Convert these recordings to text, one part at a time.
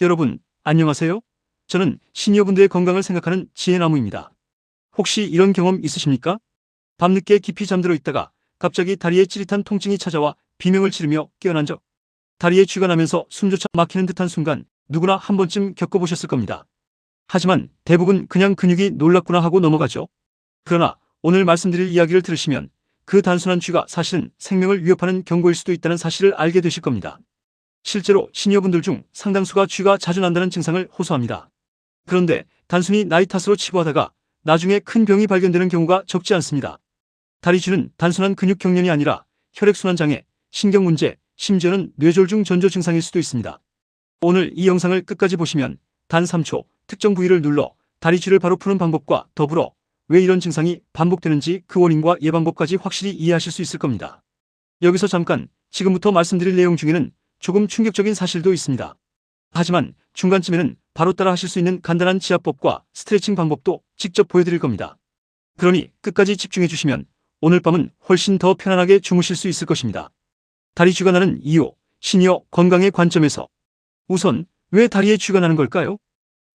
여러분, 안녕하세요? 저는 시니어분들의 건강을 생각하는 지혜나무입니다. 혹시 이런 경험 있으십니까? 밤늦게 깊이 잠들어 있다가 갑자기 다리에 찌릿한 통증이 찾아와 비명을 지르며 깨어난 적. 다리에 쥐가 나면서 숨조차 막히는 듯한 순간 누구나 한 번쯤 겪어보셨을 겁니다. 하지만 대부분 그냥 근육이 놀랐구나 하고 넘어가죠. 그러나 오늘 말씀드릴 이야기를 들으시면 그 단순한 쥐가 사실은 생명을 위협하는 경고일 수도 있다는 사실을 알게 되실 겁니다. 실제로 시니어분들 중 상당수가 쥐가 자주 난다는 증상을 호소합니다. 그런데 단순히 나이 탓으로 치부하다가 나중에 큰 병이 발견되는 경우가 적지 않습니다. 다리 쥐는 단순한 근육 경련이 아니라 혈액순환 장애, 신경 문제, 심지어는 뇌졸중 전조 증상일 수도 있습니다. 오늘 이 영상을 끝까지 보시면 단 3초 특정 부위를 눌러 다리 쥐를 바로 푸는 방법과 더불어 왜 이런 증상이 반복되는지 그 원인과 예방법까지 확실히 이해하실 수 있을 겁니다. 여기서 잠깐 지금부터 말씀드릴 내용 중에는 조금 충격적인 사실도 있습니다. 하지만 중간쯤에는 바로 따라 하실 수 있는 간단한 지압법과 스트레칭 방법도 직접 보여드릴 겁니다. 그러니 끝까지 집중해 주시면 오늘 밤은 훨씬 더 편안하게 주무실 수 있을 것입니다. 다리 쥐가 나는 이유, 시니어 건강의 관점에서. 우선 왜 다리에 쥐가 나는 걸까요?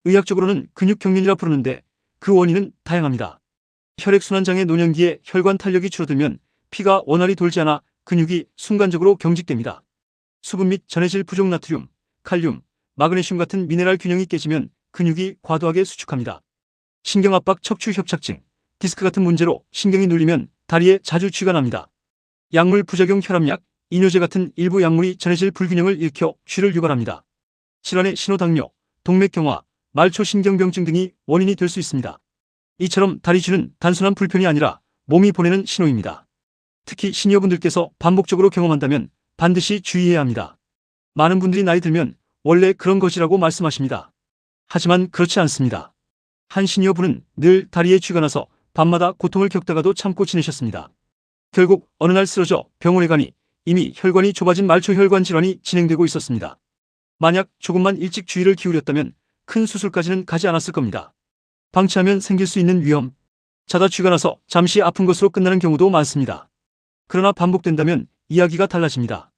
의학적으로는 근육 경련이라 부르는데 그 원인은 다양합니다. 혈액순환 장애 노년기에 혈관 탄력이 줄어들면 피가 원활히 돌지 않아 근육이 순간적으로 경직됩니다. 수분 및 전해질 부족 나트륨, 칼륨, 마그네슘 같은 미네랄 균형이 깨지면 근육이 과도하게 수축합니다. 신경압박 척추 협착증, 디스크 같은 문제로 신경이 눌리면 다리에 자주 쥐가 납니다. 약물 부작용 혈압약, 이뇨제 같은 일부 약물이 전해질 불균형을 일으켜 쥐를 유발합니다. 질환의 신호당뇨, 동맥경화, 말초신경병증 등이 원인이 될 수 있습니다. 이처럼 다리 쥐는 단순한 불편이 아니라 몸이 보내는 신호입니다. 특히 시니어분들께서 반복적으로 경험한다면 반드시 주의해야 합니다. 많은 분들이 나이 들면 원래 그런 것이라고 말씀하십니다. 하지만 그렇지 않습니다. 한 시니어분은 늘 다리에 쥐가 나서 밤마다 고통을 겪다가도 참고 지내셨습니다. 결국 어느 날 쓰러져 병원에 가니 이미 혈관이 좁아진 말초혈관 질환이 진행되고 있었습니다. 만약 조금만 일찍 주의를 기울였다면 큰 수술까지는 가지 않았을 겁니다. 방치하면 생길 수 있는 위험, 자다 쥐가 나서 잠시 아픈 것으로 끝나는 경우도 많습니다. 그러나 반복된다면 이야기가 달라집니다.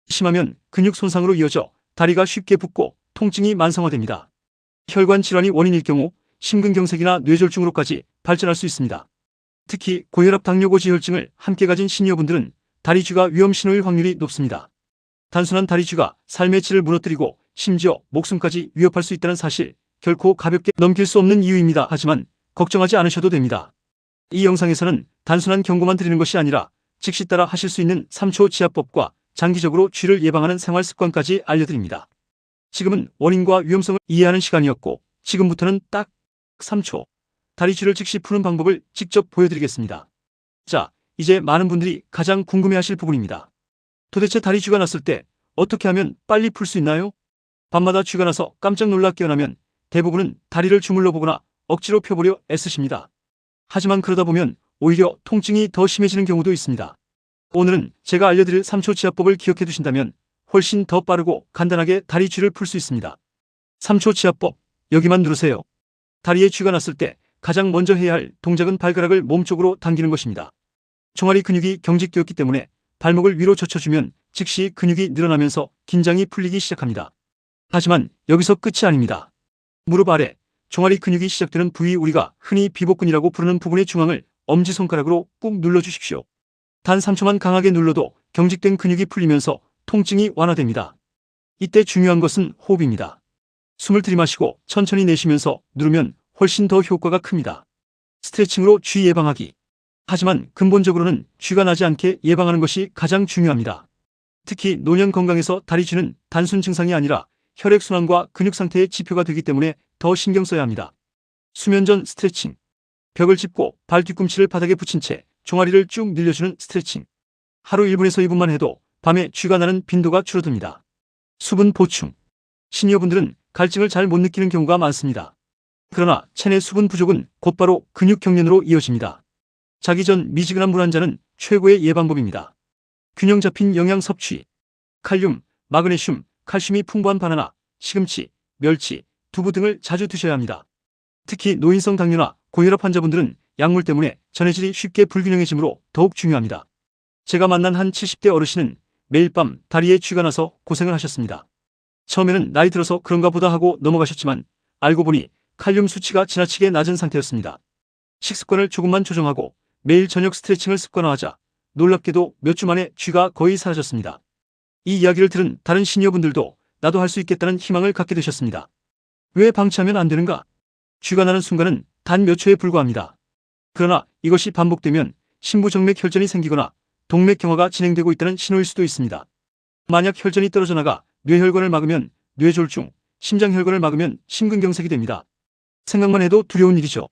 심하면 근육 손상으로 이어져 다리가 쉽게 붓고 통증이 만성화됩니다. 혈관 질환이 원인일 경우 심근경색이나 뇌졸중으로까지 발전할 수 있습니다. 특히 고혈압 당뇨고지혈증을 함께 가진 시니어분들은 다리 쥐가 위험 신호일 확률이 높습니다. 단순한 다리 쥐가 삶의 질을 무너뜨리고 심지어 목숨까지 위협할 수 있다는 사실, 결코 가볍게 넘길 수 없는 이유입니다. 하지만 걱정하지 않으셔도 됩니다. 이 영상에서는 단순한 경고만 드리는 것이 아니라 즉시 따라 하실 수 있는 3초 지압법과 장기적으로 쥐를 예방하는 생활 습관까지 알려드립니다. 지금은 원인과 위험성을 이해하는 시간이었고 지금부터는 딱 3초 다리 쥐를 즉시 푸는 방법을 직접 보여드리겠습니다. 자, 이제 많은 분들이 가장 궁금해하실 부분입니다. 도대체 다리 쥐가 났을 때 어떻게 하면 빨리 풀 수 있나요? 밤마다 쥐가 나서 깜짝 놀라 깨어나면 대부분은 다리를 주물러 보거나 억지로 펴보려 애쓰십니다. 하지만 그러다 보면 오히려 통증이 더 심해지는 경우도 있습니다. 오늘은 제가 알려드릴 3초 지압법을 기억해 두신다면 훨씬 더 빠르고 간단하게 다리 쥐를 풀 수 있습니다. 3초 지압법, 여기만 누르세요. 다리에 쥐가 났을 때 가장 먼저 해야 할 동작은 발가락을 몸쪽으로 당기는 것입니다. 종아리 근육이 경직되었기 때문에 발목을 위로 젖혀주면 즉시 근육이 늘어나면서 긴장이 풀리기 시작합니다. 하지만 여기서 끝이 아닙니다. 무릎 아래, 종아리 근육이 시작되는 부위, 우리가 흔히 비복근이라고 부르는 부분의 중앙을 엄지손가락으로 꾹 눌러주십시오. 단 3초만 강하게 눌러도 경직된 근육이 풀리면서 통증이 완화됩니다. 이때 중요한 것은 호흡입니다. 숨을 들이마시고 천천히 내쉬면서 누르면 훨씬 더 효과가 큽니다. 스트레칭으로 쥐 예방하기. 하지만 근본적으로는 쥐가 나지 않게 예방하는 것이 가장 중요합니다. 특히 노년 건강에서 다리 쥐는 단순 증상이 아니라 혈액순환과 근육 상태의 지표가 되기 때문에 더 신경 써야 합니다. 수면 전 스트레칭. 벽을 짚고 발 뒤꿈치를 바닥에 붙인 채 종아리를 쭉 늘려주는 스트레칭. 하루 1분에서 2분만 해도 밤에 쥐가 나는 빈도가 줄어듭니다. 수분 보충. 시니어분들은 갈증을 잘 못 느끼는 경우가 많습니다. 그러나 체내 수분 부족은 곧바로 근육 경련으로 이어집니다. 자기 전 미지근한 물 한 잔은 최고의 예방법입니다. 균형 잡힌 영양 섭취. 칼륨, 마그네슘, 칼슘이 풍부한 바나나, 시금치, 멸치, 두부 등을 자주 드셔야 합니다. 특히 노인성 당뇨나 고혈압 환자분들은 약물 때문에 전해질이 쉽게 불균형해지므로 더욱 중요합니다. 제가 만난 한 70대 어르신은 매일 밤 다리에 쥐가 나서 고생을 하셨습니다. 처음에는 나이 들어서 그런가 보다 하고 넘어가셨지만 알고 보니 칼륨 수치가 지나치게 낮은 상태였습니다. 식습관을 조금만 조정하고 매일 저녁 스트레칭을 습관화하자 놀랍게도 몇 주 만에 쥐가 거의 사라졌습니다. 이 이야기를 들은 다른 시니어분들도 나도 할 수 있겠다는 희망을 갖게 되셨습니다. 왜 방치하면 안 되는가? 쥐가 나는 순간은 단 몇 초에 불과합니다. 그러나 이것이 반복되면 심부정맥 혈전이 생기거나 동맥경화가 진행되고 있다는 신호일 수도 있습니다. 만약 혈전이 떨어져 나가 뇌혈관을 막으면 뇌졸중, 심장혈관을 막으면 심근경색이 됩니다. 생각만 해도 두려운 일이죠.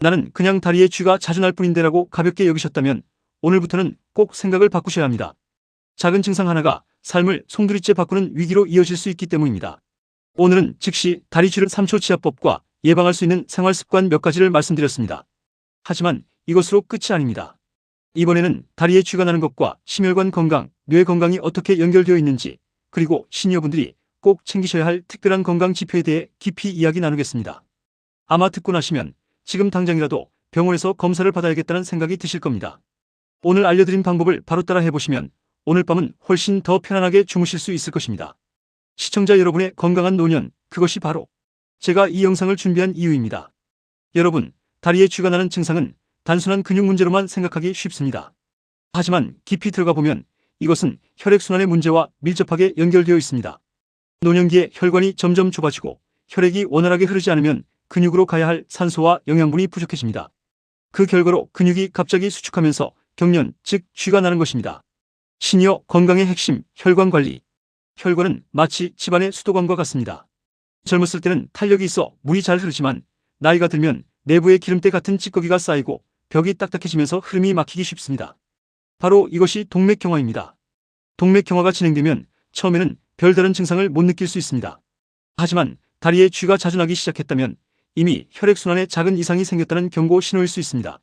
나는 그냥 다리에 쥐가 자주 날 뿐인데라고 가볍게 여기셨다면 오늘부터는 꼭 생각을 바꾸셔야 합니다. 작은 증상 하나가 삶을 송두리째 바꾸는 위기로 이어질 수 있기 때문입니다. 오늘은 즉시 다리 쥐를 3초 치아법과 예방할 수 있는 생활습관 몇 가지를 말씀드렸습니다. 하지만 이것으로 끝이 아닙니다. 이번에는 다리에 쥐가 나는 것과 심혈관 건강, 뇌 건강이 어떻게 연결되어 있는지, 그리고 시니어분들이 꼭 챙기셔야 할 특별한 건강 지표에 대해 깊이 이야기 나누겠습니다. 아마 듣고 나시면 지금 당장이라도 병원에서 검사를 받아야겠다는 생각이 드실 겁니다. 오늘 알려드린 방법을 바로 따라 해보시면 오늘 밤은 훨씬 더 편안하게 주무실 수 있을 것입니다. 시청자 여러분의 건강한 노년, 그것이 바로 제가 이 영상을 준비한 이유입니다. 여러분, 다리에 쥐가 나는 증상은 단순한 근육 문제로만 생각하기 쉽습니다. 하지만 깊이 들어가 보면 이것은 혈액순환의 문제와 밀접하게 연결되어 있습니다. 노년기에 혈관이 점점 좁아지고 혈액이 원활하게 흐르지 않으면 근육으로 가야 할 산소와 영양분이 부족해집니다. 그 결과로 근육이 갑자기 수축하면서 경련, 즉 쥐가 나는 것입니다. 시니어 건강의 핵심, 혈관 관리. 혈관은 마치 집안의 수도관과 같습니다. 젊었을 때는 탄력이 있어 물이 잘 흐르지만 나이가 들면 내부에 기름때 같은 찌꺼기가 쌓이고 벽이 딱딱해지면서 흐름이 막히기 쉽습니다. 바로 이것이 동맥경화입니다. 동맥경화가 진행되면 처음에는 별다른 증상을 못 느낄 수 있습니다. 하지만 다리에 쥐가 자주 나기 시작했다면 이미 혈액순환에 작은 이상이 생겼다는 경고 신호일 수 있습니다.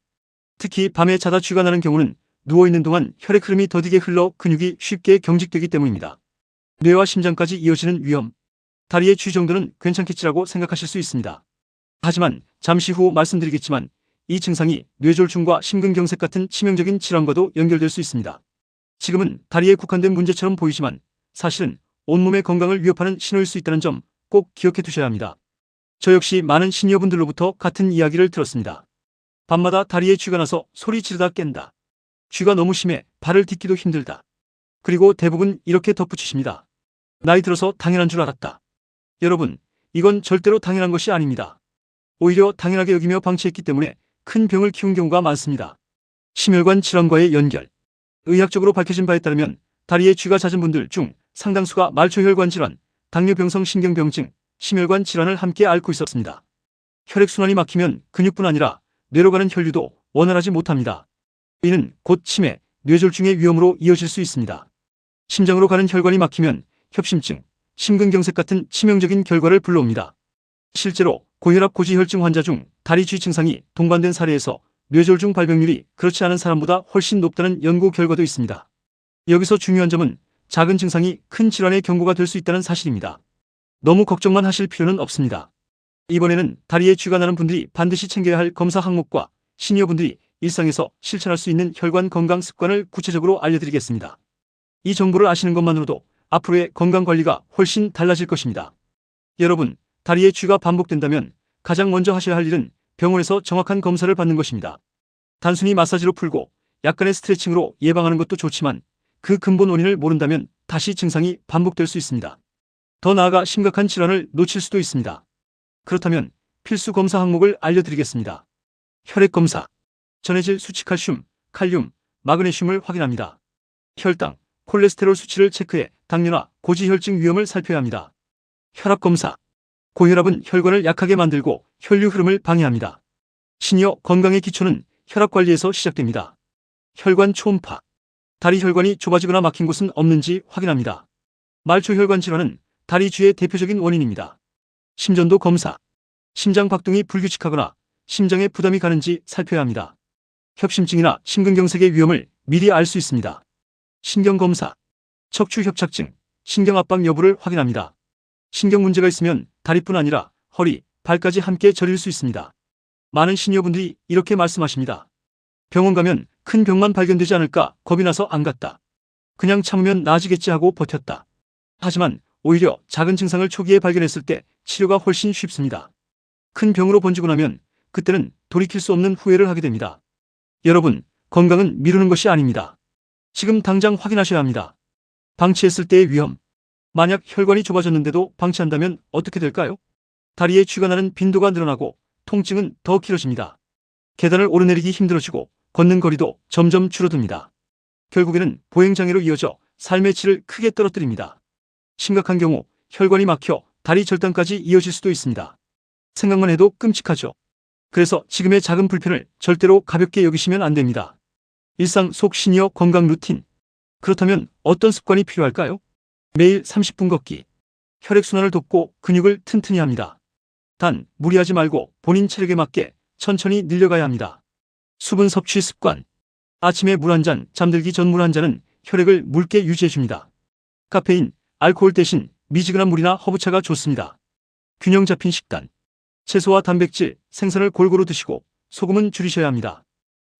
특히 밤에 자다 쥐가 나는 경우는 누워있는 동안 혈액 흐름이 더디게 흘러 근육이 쉽게 경직되기 때문입니다. 뇌와 심장까지 이어지는 위험. 다리에 쥐 정도는 괜찮겠지라고 생각하실 수 있습니다. 하지만 잠시 후 말씀드리겠지만 이 증상이 뇌졸중과 심근경색 같은 치명적인 질환과도 연결될 수 있습니다. 지금은 다리에 국한된 문제처럼 보이지만 사실은 온몸의 건강을 위협하는 신호일 수 있다는 점 꼭 기억해 두셔야 합니다. 저 역시 많은 시니어분들로부터 같은 이야기를 들었습니다. 밤마다 다리에 쥐가 나서 소리 지르다 깬다. 쥐가 너무 심해 발을 딛기도 힘들다. 그리고 대부분 이렇게 덧붙이십니다. 나이 들어서 당연한 줄 알았다. 여러분, 이건 절대로 당연한 것이 아닙니다. 오히려 당연하게 여기며 방치했기 때문에 큰 병을 키운 경우가 많습니다. 심혈관 질환과의 연결. 의학적으로 밝혀진 바에 따르면 다리에 쥐가 잦은 분들 중 상당수가 말초혈관 질환, 당뇨병성 신경병증, 심혈관 질환을 함께 앓고 있었습니다. 혈액순환이 막히면 근육뿐 아니라 뇌로 가는 혈류도 원활하지 못합니다. 이는 곧 치매, 뇌졸중의 위험으로 이어질 수 있습니다. 심장으로 가는 혈관이 막히면 협심증, 심근경색 같은 치명적인 결과를 불러옵니다. 실제로 고혈압 고지혈증 환자 중 다리 쥐 증상이 동반된 사례에서 뇌졸중 발병률이 그렇지 않은 사람보다 훨씬 높다는 연구 결과도 있습니다. 여기서 중요한 점은 작은 증상이 큰 질환의 경고가 될 수 있다는 사실입니다. 너무 걱정만 하실 필요는 없습니다. 이번에는 다리에 쥐가 나는 분들이 반드시 챙겨야 할 검사 항목과 시니어분들이 일상에서 실천할 수 있는 혈관 건강 습관을 구체적으로 알려드리겠습니다. 이 정보를 아시는 것만으로도 앞으로의 건강관리가 훨씬 달라질 것입니다. 여러분, 다리에 쥐가 반복된다면 가장 먼저 하셔야 할 일은 병원에서 정확한 검사를 받는 것입니다. 단순히 마사지로 풀고 약간의 스트레칭으로 예방하는 것도 좋지만 그 근본 원인을 모른다면 다시 증상이 반복될 수 있습니다. 더 나아가 심각한 질환을 놓칠 수도 있습니다. 그렇다면 필수 검사 항목을 알려드리겠습니다. 혈액검사. 전해질 수치 칼슘, 칼륨, 마그네슘을 확인합니다. 혈당, 콜레스테롤 수치를 체크해 당뇨나 고지혈증 위험을 살펴야 합니다. 혈압검사. 고혈압은 혈관을 약하게 만들고 혈류 흐름을 방해합니다. 시니어 건강의 기초는 혈압관리에서 시작됩니다. 혈관 초음파. 다리 혈관이 좁아지거나 막힌 곳은 없는지 확인합니다. 말초혈관 질환은 다리 쥐의 대표적인 원인입니다. 심전도 검사. 심장 박동이 불규칙하거나 심장에 부담이 가는지 살펴야 합니다. 협심증이나 심근경색의 위험을 미리 알 수 있습니다. 신경검사. 척추협착증, 신경압박 여부를 확인합니다. 신경 문제가 있으면 다리뿐 아니라 허리, 발까지 함께 저릴 수 있습니다. 많은 시니어분들이 이렇게 말씀하십니다. 병원 가면 큰 병만 발견되지 않을까 겁이 나서 안 갔다. 그냥 참으면 나아지겠지 하고 버텼다. 하지만 오히려 작은 증상을 초기에 발견했을 때 치료가 훨씬 쉽습니다. 큰 병으로 번지고 나면 그때는 돌이킬 수 없는 후회를 하게 됩니다. 여러분, 건강은 미루는 것이 아닙니다. 지금 당장 확인하셔야 합니다. 방치했을 때의 위험. 만약 혈관이 좁아졌는데도 방치한다면 어떻게 될까요? 다리에 쥐가 나는 빈도가 늘어나고 통증은 더 길어집니다. 계단을 오르내리기 힘들어지고 걷는 거리도 점점 줄어듭니다. 결국에는 보행장애로 이어져 삶의 질을 크게 떨어뜨립니다. 심각한 경우 혈관이 막혀 다리 절단까지 이어질 수도 있습니다. 생각만 해도 끔찍하죠. 그래서 지금의 작은 불편을 절대로 가볍게 여기시면 안 됩니다. 일상 속 시니어 건강 루틴. 그렇다면 어떤 습관이 필요할까요? 매일 30분 걷기. 혈액순환을 돕고 근육을 튼튼히 합니다. 단, 무리하지 말고 본인 체력에 맞게 천천히 늘려가야 합니다. 수분 섭취 습관. 아침에 물 한 잔, 잠들기 전 물 한 잔은 혈액을 묽게 유지해줍니다. 카페인, 알코올 대신 미지근한 물이나 허브차가 좋습니다. 균형 잡힌 식단. 채소와 단백질, 생선을 골고루 드시고 소금은 줄이셔야 합니다.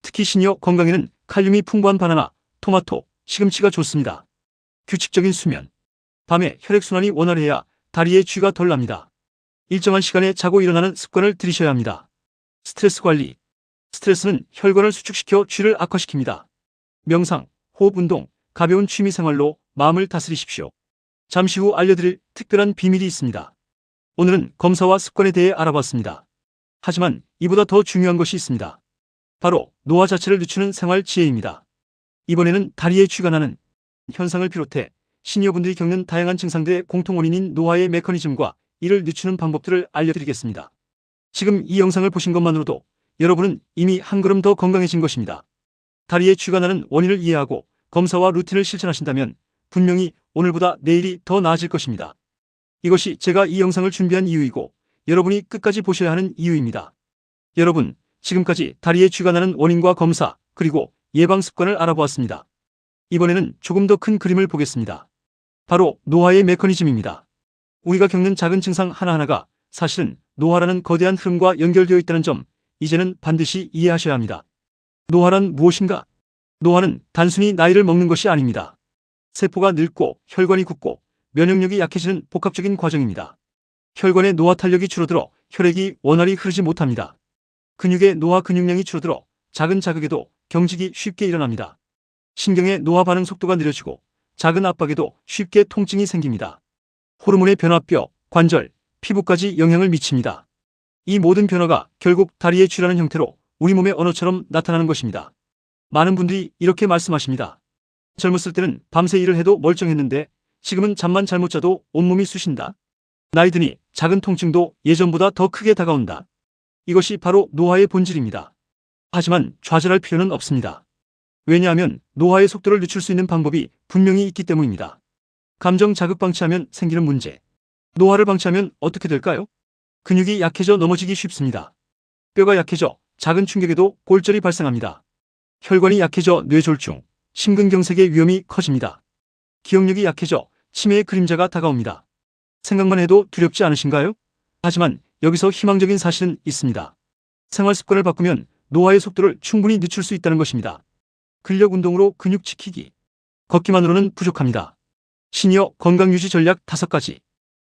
특히 시니어 건강에는 칼륨이 풍부한 바나나, 토마토, 시금치가 좋습니다. 규칙적인 수면. 밤에 혈액순환이 원활해야 다리에 쥐가 덜 납니다. 일정한 시간에 자고 일어나는 습관을 들이셔야 합니다. 스트레스 관리. 스트레스는 혈관을 수축시켜 쥐를 악화시킵니다. 명상, 호흡 운동, 가벼운 취미 생활로 마음을 다스리십시오. 잠시 후 알려드릴 특별한 비밀이 있습니다. 오늘은 검사와 습관에 대해 알아봤습니다. 하지만 이보다 더 중요한 것이 있습니다. 바로 노화 자체를 늦추는 생활 지혜입니다. 이번에는 다리에 쥐가 나는 현상을 비롯해 시니어분들이 겪는 다양한 증상들의 공통 원인인 노화의 메커니즘과 이를 늦추는 방법들을 알려드리겠습니다. 지금 이 영상을 보신 것만으로도 여러분은 이미 한 걸음 더 건강해진 것입니다. 다리에 쥐가 나는 원인을 이해하고 검사와 루틴을 실천하신다면 분명히 오늘보다 내일이 더 나아질 것입니다. 이것이 제가 이 영상을 준비한 이유이고 여러분이 끝까지 보셔야 하는 이유입니다. 여러분, 지금까지 다리에 쥐가 나는 원인과 검사, 그리고 예방 습관을 알아보았습니다. 이번에는 조금 더 큰 그림을 보겠습니다. 바로 노화의 메커니즘입니다. 우리가 겪는 작은 증상 하나하나가 사실은 노화라는 거대한 흐름과 연결되어 있다는 점, 이제는 반드시 이해하셔야 합니다. 노화란 무엇인가? 노화는 단순히 나이를 먹는 것이 아닙니다. 세포가 늙고 혈관이 굳고 면역력이 약해지는 복합적인 과정입니다. 혈관의 노화 탄력이 줄어들어 혈액이 원활히 흐르지 못합니다. 근육의 노화 근육량이 줄어들어 작은 자극에도 경직이 쉽게 일어납니다. 신경의 노화 반응 속도가 느려지고 작은 압박에도 쉽게 통증이 생깁니다. 호르몬의 변화 뼈, 관절, 피부까지 영향을 미칩니다. 이 모든 변화가 결국 다리에 쥐라는 형태로 우리 몸의 언어처럼 나타나는 것입니다. 많은 분들이 이렇게 말씀하십니다. 젊었을 때는 밤새 일을 해도 멀쩡했는데 지금은 잠만 잘못 자도 온몸이 쑤신다. 나이 드니 작은 통증도 예전보다 더 크게 다가온다. 이것이 바로 노화의 본질입니다. 하지만 좌절할 필요는 없습니다. 왜냐하면 노화의 속도를 늦출 수 있는 방법이 분명히 있기 때문입니다. 감정 자극 방치하면 생기는 문제. 노화를 방치하면 어떻게 될까요? 근육이 약해져 넘어지기 쉽습니다. 뼈가 약해져 작은 충격에도 골절이 발생합니다. 혈관이 약해져 뇌졸중, 심근경색의 위험이 커집니다. 기억력이 약해져 치매의 그림자가 다가옵니다. 생각만 해도 두렵지 않으신가요? 하지만 여기서 희망적인 사실은 있습니다. 생활 습관을 바꾸면 노화의 속도를 충분히 늦출 수 있다는 것입니다. 근력 운동으로 근육 지키기. 걷기만으로는 부족합니다. 시니어 건강유지 전략 5가지.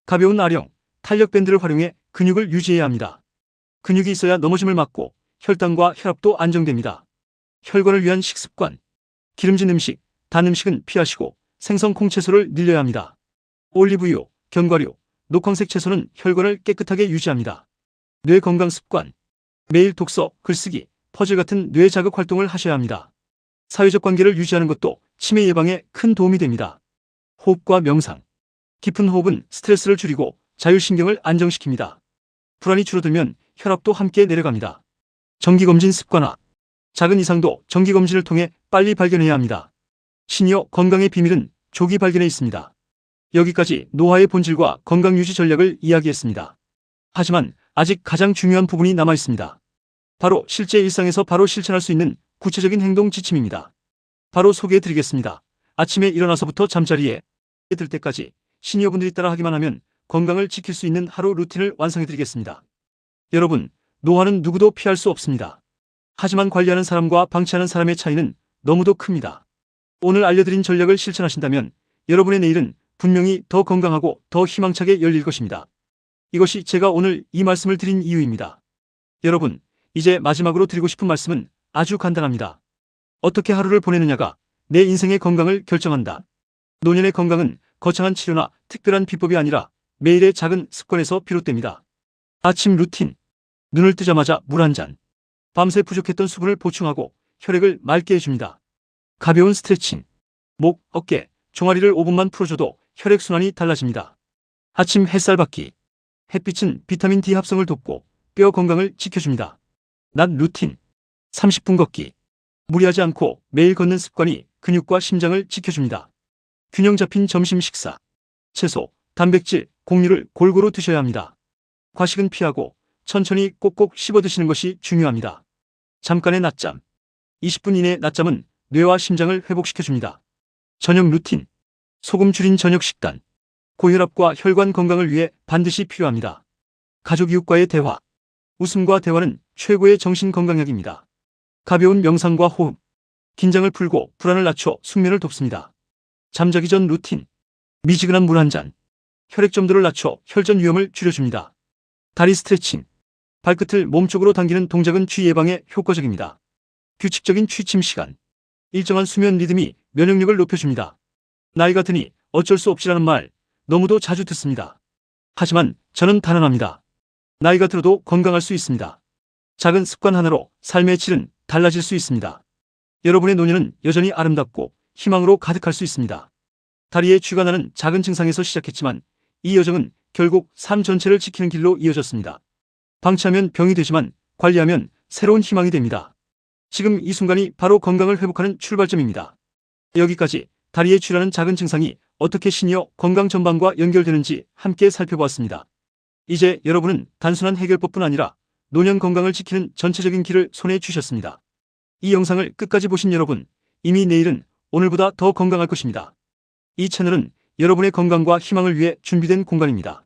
가벼운 아령, 탄력 밴드를 활용해 근육을 유지해야 합니다. 근육이 있어야 넘어짐을 막고 혈당과 혈압도 안정됩니다. 혈관을 위한 식습관. 기름진 음식, 단 음식은 피하시고 생선 콩채소를 늘려야 합니다. 올리브유, 견과류, 녹황색 채소는 혈관을 깨끗하게 유지합니다. 뇌 건강 습관. 매일 독서, 글쓰기, 퍼즐 같은 뇌 자극 활동을 하셔야 합니다. 사회적 관계를 유지하는 것도 치매 예방에 큰 도움이 됩니다. 호흡과 명상. 깊은 호흡은 스트레스를 줄이고 자율신경을 안정시킵니다. 불안이 줄어들면 혈압도 함께 내려갑니다. 정기검진 습관화. 작은 이상도 정기검진을 통해 빨리 발견해야 합니다. 시니어 건강의 비밀은 조기 발견에 있습니다. 여기까지 노화의 본질과 건강유지 전략을 이야기했습니다. 하지만 아직 가장 중요한 부분이 남아 있습니다. 바로 실제 일상에서 바로 실천할 수 있는 구체적인 행동 지침입니다. 바로 소개해드리겠습니다. 아침에 일어나서부터 잠자리에 들 때까지 시니어분들이 따라 하기만 하면 건강을 지킬 수 있는 하루 루틴을 완성해드리겠습니다. 여러분, 노화는 누구도 피할 수 없습니다. 하지만 관리하는 사람과 방치하는 사람의 차이는 너무도 큽니다. 오늘 알려드린 전략을 실천하신다면 여러분의 내일은 분명히 더 건강하고 더 희망차게 열릴 것입니다. 이것이 제가 오늘 이 말씀을 드린 이유입니다. 여러분, 이제 마지막으로 드리고 싶은 말씀은 아주 간단합니다. 어떻게 하루를 보내느냐가 내 인생의 건강을 결정한다. 노년의 건강은 거창한 치료나 특별한 비법이 아니라 매일의 작은 습관에서 비롯됩니다. 아침 루틴. 눈을 뜨자마자 물 한 잔. 밤새 부족했던 수분을 보충하고 혈액을 맑게 해줍니다. 가벼운 스트레칭. 목, 어깨, 종아리를 5분만 풀어줘도 혈액순환이 달라집니다. 아침 햇살 받기. 햇빛은 비타민 D 합성을 돕고 뼈 건강을 지켜줍니다. 낮 루틴. 30분 걷기. 무리하지 않고 매일 걷는 습관이 근육과 심장을 지켜줍니다. 균형 잡힌 점심 식사. 채소, 단백질, 곡류를 골고루 드셔야 합니다. 과식은 피하고 천천히 꼭꼭 씹어 드시는 것이 중요합니다. 잠깐의 낮잠. 20분 이내 낮잠은 뇌와 심장을 회복시켜줍니다. 저녁 루틴. 소금 줄인 저녁 식단. 고혈압과 혈관 건강을 위해 반드시 필요합니다. 가족 이웃과의 대화. 웃음과 대화는 최고의 정신 건강약입니다. 가벼운 명상과 호흡. 긴장을 풀고 불안을 낮춰 숙면을 돕습니다. 잠자기 전 루틴. 미지근한 물 한 잔. 혈액 점도를 낮춰 혈전 위험을 줄여줍니다. 다리 스트레칭. 발끝을 몸쪽으로 당기는 동작은 취 예방에 효과적입니다. 규칙적인 취침 시간. 일정한 수면 리듬이 면역력을 높여줍니다. 나이가 드니 어쩔 수 없이라는 말 너무도 자주 듣습니다. 하지만 저는 단언합니다. 나이가 들어도 건강할 수 있습니다. 작은 습관 하나로 삶의 질은 달라질 수 있습니다. 여러분의 노년은 여전히 아름답고 희망으로 가득할 수 있습니다. 다리에 쥐가 나는 작은 증상에서 시작했지만 이 여정은 결국 삶 전체를 지키는 길로 이어졌습니다. 방치하면 병이 되지만 관리하면 새로운 희망이 됩니다. 지금 이 순간이 바로 건강을 회복하는 출발점입니다. 여기까지 다리에 쥐라는 작은 증상이 어떻게 시니어 건강 전반과 연결되는지 함께 살펴보았습니다. 이제 여러분은 단순한 해결법뿐 아니라 노년 건강을 지키는 전체적인 길을 손에 쥐셨습니다. 이 영상을 끝까지 보신 여러분, 이미 내일은 오늘보다 더 건강할 것입니다. 이 채널은 여러분의 건강과 희망을 위해 준비된 공간입니다.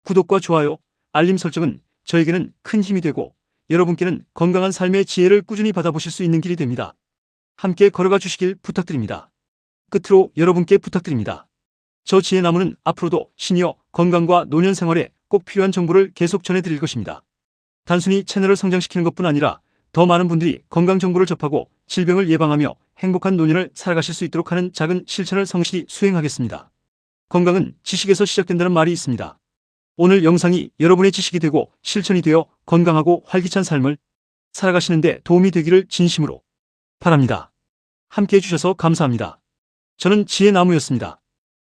구독과 좋아요, 알림 설정은 저에게는 큰 힘이 되고 여러분께는 건강한 삶의 지혜를 꾸준히 받아보실 수 있는 길이 됩니다. 함께 걸어가 주시길 부탁드립니다. 끝으로 여러분께 부탁드립니다. 저 지혜나무는 앞으로도 시니어 건강과 노년 생활에 꼭 필요한 정보를 계속 전해드릴 것입니다. 단순히 채널을 성장시키는 것뿐 아니라 더 많은 분들이 건강 정보를 접하고 질병을 예방하며 행복한 노년을 살아가실 수 있도록 하는 작은 실천을 성실히 수행하겠습니다. 건강은 지식에서 시작된다는 말이 있습니다. 오늘 영상이 여러분의 지식이 되고 실천이 되어 건강하고 활기찬 삶을 살아가시는 데 도움이 되기를 진심으로 바랍니다. 함께 해주셔서 감사합니다. 저는 지혜나무였습니다.